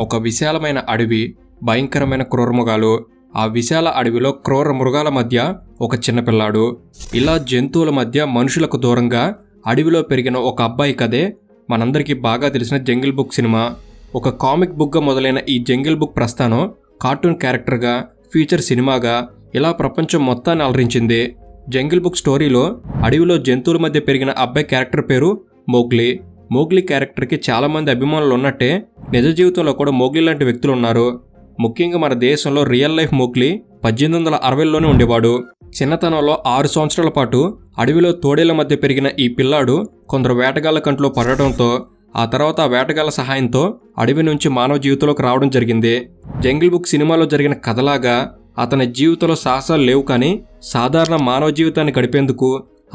ఒక విశాలమైన అడవి, భయంకరమైన క్రూరమృగాలు. ఆ విశాల అడవిలో క్రూర మృగాల మధ్య ఒక చిన్నపిల్లాడు. ఇలా జంతువుల మధ్య మనుషులకు దూరంగా అడవిలో పెరిగిన ఒక అబ్బాయి కథే మనందరికీ బాగా తెలిసిన జంగిల్ బుక్ సినిమా. ఒక కామిక్ బుక్గా మొదలైన ఈ జంగిల్ బుక్ ప్రస్థానం కార్టూన్ క్యారెక్టర్గా, ఫీచర్ సినిమాగా ఇలా ప్రపంచం మొత్తాన్ని అలరించింది. జంగిల్ బుక్ స్టోరీలో అడవిలో జంతువుల మధ్య పెరిగిన అబ్బాయి క్యారెక్టర్ పేరు మోగ్లీ. మోగ్లీ క్యారెక్టర్కి చాలామంది అభిమానులు ఉన్నట్టే నిజ జీవితంలో కూడా మోగ్లీ లాంటి వ్యక్తులు ఉన్నారు. ముఖ్యంగా మన దేశంలో రియల్ లైఫ్ మోగ్లీ 1860లోనే ఉండేవాడు. చిన్నతనంలో 6 సంవత్సరాల పాటు అడవిలో తోడేళ్ల మధ్య పెరిగిన ఈ పిల్లాడు కొందరు వేటగాళ్ల కంట్లో పడటంతో ఆ తర్వాత ఆ వేటగాళ్ల సహాయంతో అడవి నుంచి మానవ జీవితంలోకి రావడం జరిగింది. జంగిల్ బుక్ సినిమాలో జరిగిన కథలాగా అతని జీవితంలో సాహసాలు లేవు, కానీ సాధారణ మానవ జీవితాన్ని గడిపేందుకు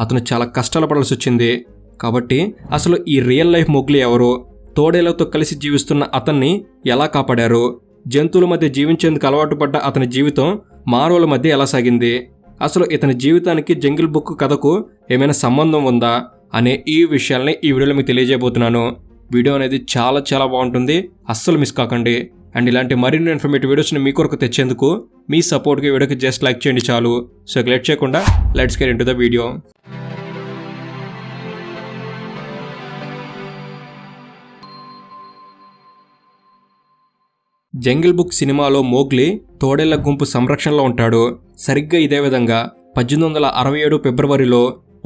అతను చాలా కష్టాలు పడాల్సి వచ్చింది. కాబట్టి అసలు ఈ రియల్ లైఫ్ మోగ్లీ ఎవరు? తోడేళ్లతో కలిసి జీవిస్తున్న అతన్ని ఎలా కాపాడారు? జంతువుల మధ్య జీవించేందుకు అలవాటు పడ్డ అతని జీవితం మానవుల మధ్య ఎలా సాగింది? అసలు ఇతని జీవితానికి జంగిల్ బుక్ కథకు ఏమైనా సంబంధం ఉందా అనే ఈ విషయాల్ని ఈ వీడియోలో మీకు తెలియజేయబోతున్నాను. వీడియో అనేది చాలా బాగుంటుంది, అస్సలు మిస్ కాకండి. అండ్ ఇలాంటి మరిన్ని ఇన్ఫర్మేటివ్ వీడియోస్ని మీ కొరకు తెచ్చేందుకు మీ సపోర్ట్గా వీడియోకి జస్ట్ లైక్ చేయండి చాలు. సో లేట్ చేయకుండా let's get into the video. Jungle book సినిమాలో మోగ్లీ తోడేళ్ల గుంపు సంరక్షణలో ఉంటాడు. సరిగ్గా ఇదే విధంగా 1867 ఫిబ్రవరిలో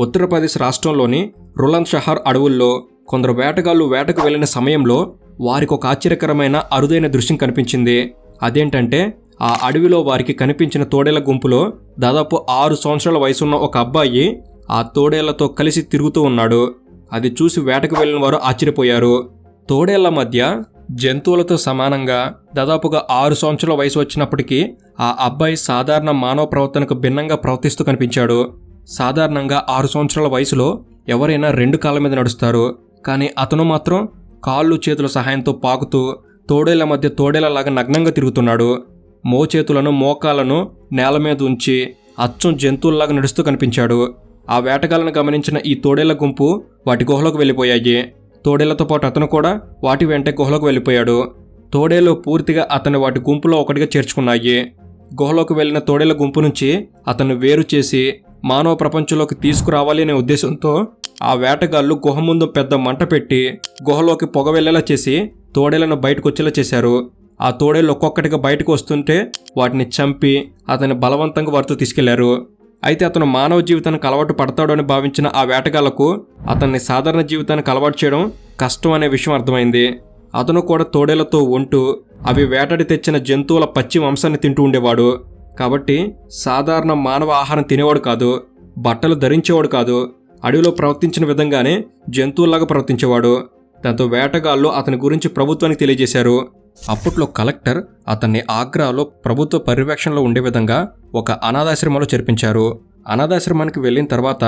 ఉత్తరప్రదేశ్ రాష్ట్రంలోని రులన్ షహర్ అడవుల్లో కొందరు వేటగాళ్లు వేటకు వెళ్లిన సమయంలో వారికి ఒక ఆశ్చర్యకరమైన అరుదైన దృశ్యం కనిపించింది. అదేంటంటే ఆ అడవిలో వారికి కనిపించిన తోడేళ్ల గుంపులో దాదాపు 6 సంవత్సరాల వయసున్న ఒక అబ్బాయి ఆ తోడేళ్లతో కలిసి తిరుగుతూ ఉన్నాడు. అది చూసి వేటకు వెళ్లిన వారు ఆశ్చర్యపోయారు. తోడేళ్ల మధ్య జంతువులతో సమానంగా దాదాపుగా 6 సంవత్సరాల వయసు వచ్చినప్పటికీ ఆ అబ్బాయి సాధారణ మానవ ప్రవర్తనకు భిన్నంగా ప్రవర్తిస్తూ కనిపించాడు. సాధారణంగా 6 సంవత్సరాల వయసులో ఎవరైనా 2 కాళ్ళ మీద నడుస్తారు, కానీ అతను మాత్రం కాళ్ళు చేతుల సహాయంతో పాకుతూ తోడేళ్ల మధ్య తోడేళ్లలాగా నగ్నంగా తిరుగుతున్నాడు. మోచేతులను మోకాలను నేల మీద ఉంచి అచ్చం జంతువుల్లాగా నడుస్తూ కనిపించాడు. ఆ వేటగాళ్లను గమనించిన ఈ తోడేళ్ల గుంపు వాటి గుహలోకి వెళ్ళిపోయాయి. తోడేళ్లతో పాటు అతను కూడా వాటి వెంటే గుహలోకి వెళ్ళిపోయాడు. తోడేళ్లు పూర్తిగా అతన్ని వాటి గుంపులో ఒకటిగా చేర్చుకున్నాయి. గుహలోకి వెళ్లిన తోడేళ్ల గుంపు నుంచి అతన్ని వేరు చేసి మానవ ప్రపంచంలోకి తీసుకురావాలి అనే ఉద్దేశంతో ఆ వేటగాళ్లు గుహ ముందు పెద్ద మంట పెట్టి గుహలోకి పొగ వెళ్లేలా చేసి తోడేళ్లను బయటకు వచ్చేలా చేశారు. ఆ తోడేళ్లు ఒక్కొక్కటిగా బయటకు వస్తుంటే వాటిని చంపి అతన్ని బలవంతంగా వారితో తీసుకెళ్లారు. అయితే అతను మానవ జీవితానికి అలవాటు పడతాడు అని భావించిన ఆ వేటగాళ్లకు అతన్ని సాధారణ జీవితానికి అలవాటు చేయడం కష్టం అనే విషయం అర్థమైంది. అతను కూడా తోడేళ్లతో ఉంటూ అవి వేటాడి తెచ్చిన జంతువుల పచ్చి మాంసాన్ని తింటూ ఉండేవాడు. కాబట్టి సాధారణ మానవ ఆహారం తినేవాడు కాదు, బట్టలు ధరించేవాడు కాదు, అడవిలో ప్రవర్తించిన విధంగానే జంతువుల్లాగా ప్రవర్తించేవాడు. దాంతో వేటగాళ్లు అతని గురించి ప్రభుత్వానికి తెలియజేశారు. అప్పట్లో కలెక్టర్ అతన్ని ఆగ్రాలో ప్రభుత్వ పర్యవేక్షణలో ఉండే విధంగా ఒక అనాథాశ్రమంలో చేర్పించారు. అనాథాశ్రమానికి వెళ్ళిన తర్వాత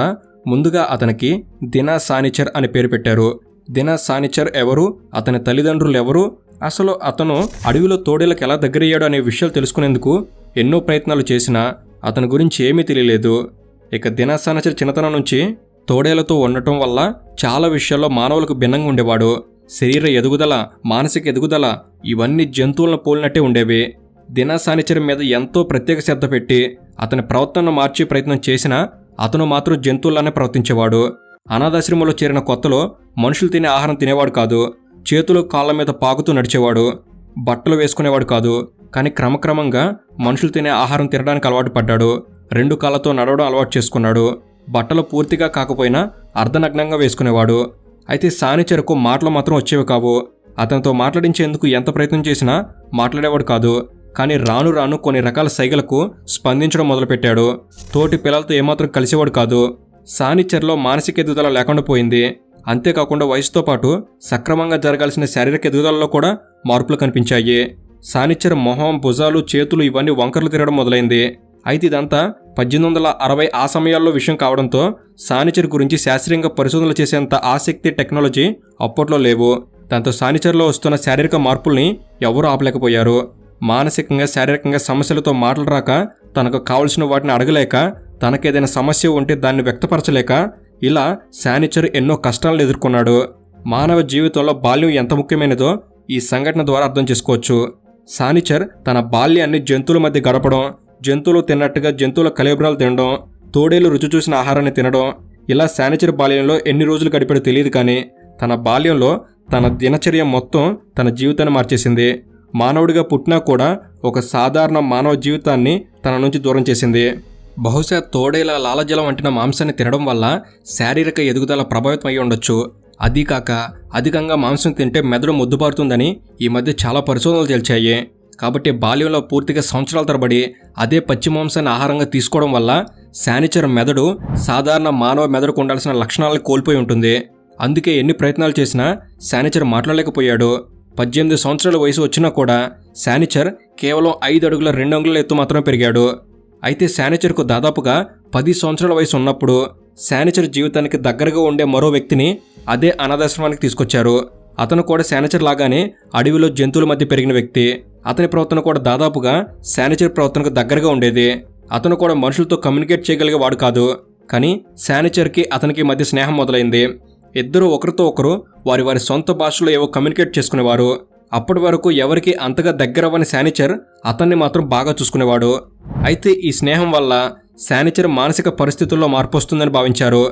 ముందుగా అతనికి దినా సానిచర్ అని పేరు పెట్టారు. దినా సానిచర్ ఎవరు, అతని తల్లిదండ్రులు ఎవరు, అసలు అతను అడవిలో తోడేళ్లకు ఎలా దగ్గరయ్యాడు అనే విషయాలు తెలుసుకునేందుకు ఎన్నో ప్రయత్నాలు చేసినా అతని గురించి ఏమీ తెలియలేదు. ఇక దినా సానిచర్ చిన్నతనం నుంచి తోడేళ్లతో ఉండటం వల్ల చాలా విషయాల్లో మానవులకు భిన్నంగా ఉండేవాడు. శరీర ఎదుగుదల, మానసిక ఎదుగుదల ఇవన్నీ జంతువులను పోలినట్టే ఉండేవి. దినా సానిచర్ మీద ఎంతో ప్రత్యేక శ్రద్ధ పెట్టి అతని ప్రవర్తనను మార్చే ప్రయత్నం చేసినా అతను మాత్రం జంతువుల్లానే ప్రవర్తించేవాడు. అనాథాశ్రమంలో చేరిన కొత్తలో మనుషులు తినే ఆహారం తినేవాడు కాదు, చేతులు కాళ్ళ మీద పాకుతూ నడిచేవాడు, బట్టలు వేసుకునేవాడు కాదు. కానీ క్రమక్రమంగా మనుషులు తినే ఆహారం తినడానికి అలవాటు పడ్డాడు. 2 కాళ్ళతో నడవడం అలవాటు చేసుకున్నాడు. బట్టలు పూర్తిగా కాకపోయినా అర్ధనగ్నంగా వేసుకునేవాడు. అయితే సానిచర్కు మాటలు మాత్రం వచ్చేవి కావు. అతనితో మాట్లాడించేందుకు ఎంత ప్రయత్నం చేసినా మాట్లాడేవాడు కాదు. కానీ రాను రాను కొన్ని రకాల సైగలకు స్పందించడం మొదలుపెట్టాడు. తోటి పిల్లలతో ఏమాత్రం కలిసేవాడు కాదు. సానిచర్లో మానసిక ఎదుగుదల లేకుండా పోయింది. అంతేకాకుండా వయసుతో పాటు సక్రమంగా జరగాల్సిన శారీరక ఎదుగుదలలో కూడా మార్పులు కనిపించాయి. సానిచర్ మొహం, భుజాలు, చేతులు ఇవన్నీ వంకర్లు తిరగడం మొదలైంది. అయితే ఇదంతా 1860 ఆ సమయాల్లో విషయం కావడంతో సానిచర్ గురించి శాస్త్రీయంగా పరిశోధనలు చేసేంత ఆసక్తి, టెక్నాలజీ అప్పట్లో లేవు. దాంతో సానిచర్లో వస్తున్న శారీరక మార్పుల్ని ఎవరూ ఆపలేకపోయారు. మానసికంగా, శారీరకంగా సమస్యలతో మాటలు రాక, తనకు కావలసిన వాటిని అడగలేక, తనకేదైనా సమస్య ఉంటే దాన్ని వ్యక్తపరచలేక ఇలా సానిచర్ ఎన్నో కష్టాలను ఎదుర్కొన్నాడు. మానవ జీవితంలో బాల్యం ఎంత ముఖ్యమైనదో ఈ సంఘటన ద్వారా అర్థం చేసుకోవచ్చు. సానిచర్ తన బాల్యాన్ని జంతువుల మధ్య గడపడం, జంతువులు తిన్నట్టుగా జంతువుల కళేబరాలు తినడం, తోడేలు రుచి చూసిన ఆహారాన్ని తినడం, ఇలా సానిచర్ బాల్యంలో ఎన్ని రోజులు గడిపాడో తెలియదు, కానీ తన బాల్యంలో తన దినచర్య మొత్తం తన జీవితాన్ని మార్చేసింది. మానవుడిగా పుట్టినా కూడా ఒక సాధారణ మానవ జీవితాన్ని తన నుంచి దూరం చేసింది. బహుశా తోడేల లాలజలం వంటిన మాంసాన్ని తినడం వల్ల శారీరక ఎదుగుదల ప్రభావితం అయి ఉండొచ్చు. అదీ కాక అధికంగా మాంసం తింటే మెదడు మొద్దుబారుతుందని ఈ మధ్య చాలా పరిశోధనలు తేల్చాయి. కాబట్టి బాల్యంలో పూర్తిగా సంవత్సరాల తరబడి అదే పచ్చి మాంసాన్ని ఆహారంగా తీసుకోవడం వల్ల సానిచర్ మెదడు సాధారణ మానవ మెదడుకు ఉండాల్సిన లక్షణాలను కోల్పోయి ఉంటుంది. అందుకే ఎన్ని ప్రయత్నాలు చేసినా సానిచర్ మాట్లాడలేకపోయాడు. 18 సంవత్సరాల వయసు వచ్చినా కూడా సానిచర్ కేవలం 5 అడుగుల 2 అంగుళాల ఎత్తు మాత్రమే పెరిగాడు. అయితే సానిచర్కు దాదాపుగా 10 సంవత్సరాల వయసు ఉన్నప్పుడు సానిచర్ జీవితానికి దగ్గరగా ఉండే మరో వ్యక్తిని అదే అనాథాశ్రమానికి తీసుకొచ్చారు. అతను కూడా సానిచర్ లాగానే అడవిలో జంతువుల మధ్య పెరిగిన వ్యక్తి. అతని ప్రవర్తన కూడా దాదాపుగా సానిచర్ ప్రవర్తనకు దగ్గరగా ఉండేది. అతను కూడా మనుషులతో కమ్యూనికేట్ చేయగలిగేవాడు కాదు. కానీ సానిచర్కి అతనికి మధ్య స్నేహం మొదలైంది. ఇద్దరూ ఒకరితో ఒకరు వారి వారి సొంత భాషలో ఏవో కమ్యూనికేట్ చేసుకునేవారు. అప్పటి వరకు ఎవరికి అంతగా దగ్గరవ్వని సానిచర్ అతన్ని మాత్రం బాగా చూసుకునేవాడు. అయితే ఈ స్నేహం వల్ల సానిచర్ మానసిక పరిస్థితుల్లో మార్పు వస్తుందని భావించారు.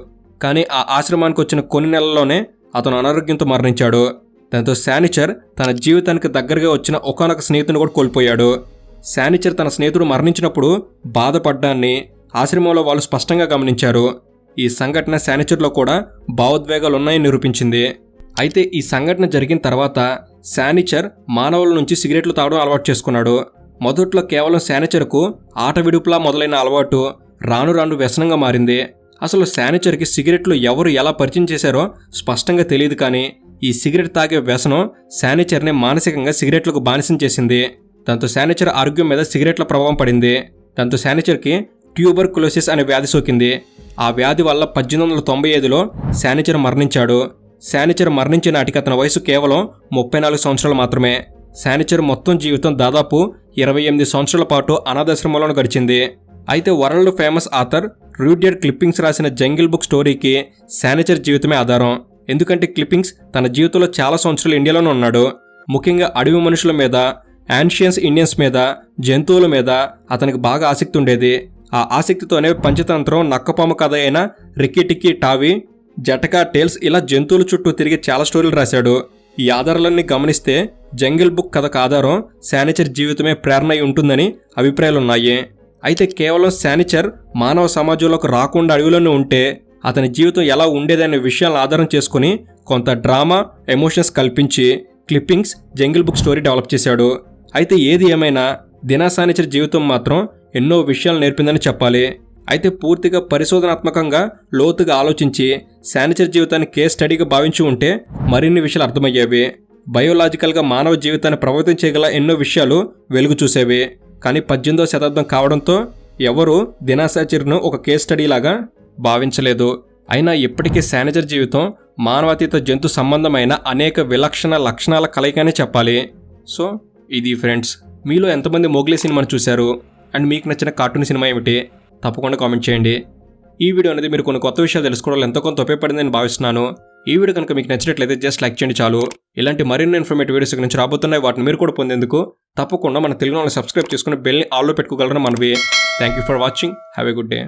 కానీ ఆ ఆశ్రమానికి వచ్చిన కొన్ని నెలల్లోనే అతను అనారోగ్యంతో మరణించాడు. దాంతో సానిచర్ తన జీవితానికి దగ్గరగా వచ్చిన ఒకానొక స్నేహితుని కూడా కోల్పోయాడు. సానిచర్ తన స్నేహితుడు మరణించినప్పుడు బాధపడ్డాన్ని ఆశ్రమంలో వాళ్ళు స్పష్టంగా గమనించారు. ఈ సంఘటన సానిచర్లో కూడా భావోద్వేగాలు ఉన్నాయని నిరూపించింది. అయితే ఈ సంఘటన జరిగిన తర్వాత సానిచర్ మానవుల నుంచి సిగరెట్లు తాగడం అలవాటు చేసుకున్నాడు. మొదట్లో కేవలం సానిచర్కు ఆట విడుపులా మొదలైన అలవాటు రాను రాను వ్యసనంగా మారింది. అసలు సానిచర్కి సిగరెట్లు ఎవరు ఎలా పరిచయం చేశారో స్పష్టంగా తెలియదు, కానీ ఈ సిగరెట్ తాగే వ్యసనం సానిచర్ని మానసికంగా సిగరెట్లకు బానిసం చేసింది. దాంతో సానిచర్ ఆరోగ్యం మీద సిగరెట్ల ప్రభావం పడింది. దాంతో సానిచర్కి ట్యూబర్కులోసిస్ అనే వ్యాధి సోకింది. ఆ వ్యాధి వల్ల 1895లో సానిచర్ మరణించాడు. సానిచర్ మరణించిన నాటికి అతని వయసు కేవలం 34 సంవత్సరాలు మాత్రమే. సానిచర్ మొత్తం జీవితం దాదాపు 28 సంవత్సరాల పాటు అనాథాశ్రమంలో గడిచింది. అయితే వరల్డ్ ఫేమస్ ఆథర్ రూడ్యార్డ్ కిప్లింగ్స్ రాసిన జంగిల్ బుక్ స్టోరీకి సానిచర్ జీవితమే ఆధారం. ఎందుకంటే కిప్లింగ్స్ తన జీవితంలో చాలా సంవత్సరాలు ఇండియాలోనే ఉన్నాడు. ముఖ్యంగా అడవి మనుషుల మీద, యాన్షియన్స్ ఇండియన్స్ మీద, జంతువుల మీద అతనికి బాగా ఆసక్తి ఉండేది. ఆ ఆసక్తితోనే పంచతంత్రం, నక్కపాము కథ అయిన రిక్కీ టిక్కీ టావీ, జటకా టేల్స్ ఇలా జంతువుల చుట్టూ తిరిగి చాలా స్టోరీలు రాశాడు. ఈ ఆధారాలన్నీ గమనిస్తే జంగిల్ బుక్ కథకు ఆధారం సానిచర్ జీవితమే ప్రేరణ అయి ఉంటుందని అభిప్రాయాలున్నాయి. అయితే కేవలం సానిచర్ మానవ సమాజంలోకి రాకుండా అడవిలోనే ఉంటే అతని జీవితం ఎలా ఉండేదనే విషయాలను ఆధారం చేసుకుని కొంత డ్రామా, ఎమోషన్స్ కల్పించి clippings jungle book story develop చేశాడు. అయితే ఏది ఏమైనా దినా సానిచర్ జీవితం మాత్రం ఎన్నో విషయాలు నేర్పిందని చెప్పాలి. అయితే పూర్తిగా పరిశోధనాత్మకంగా లోతుగా ఆలోచించి సానిచర్ జీవితాన్ని కేస్ స్టడీగా భావించి ఉంటే మరిన్ని విషయాలు అర్థమయ్యేవి. బయోలాజికల్గా మానవ జీవితాన్ని ప్రభావితం చేయగల ఎన్నో విషయాలు వెలుగు చూసేవి. కానీ 18వ శతాబ్దం కావడంతో ఎవరూ దినా సానిచర్ను ఒక కేస్ స్టడీ లాగా భావించలేదు. అయినా ఇప్పటికీ సానిచర్ జీవితం మానవాతీత జంతు సంబంధమైన అనేక విలక్షణ లక్షణాల కలయికనే చెప్పాలి. సో ఇది ఫ్రెండ్స్, మీలో ఎంతమంది మోగ్లీ సినిమాను చూశారు అండ్ మీకు నచ్చిన కార్టూన్ సినిమా ఏమిటి తప్పకుండా కామెంట్ చేయండి. ఈ వీడియో అనేది మీరు కొన్ని కొత్త విషయాలు తెలుసుకోవడం ఎంతో కొంత ఉపయోగపడిందని భావిస్తున్నాను. ఈ వీడియో కనుక మీకు నచ్చినట్లయితే జస్ట్ లైక్ చేయండి చాలు. ఇలాంటి మరిన్ని ఇన్ఫర్మేటివ్ వీడియోస్ నుంచి రాబోతున్నాయి. వాటిని మీరు కూడా పొందేందుకు తప్పకుండా మన తెలుగు సబ్స్క్రైబ్ చేసుకుని బెల్ని ఆల్లో పెట్టుకోగలరని మనవి. Thank you for watching. Have a good day.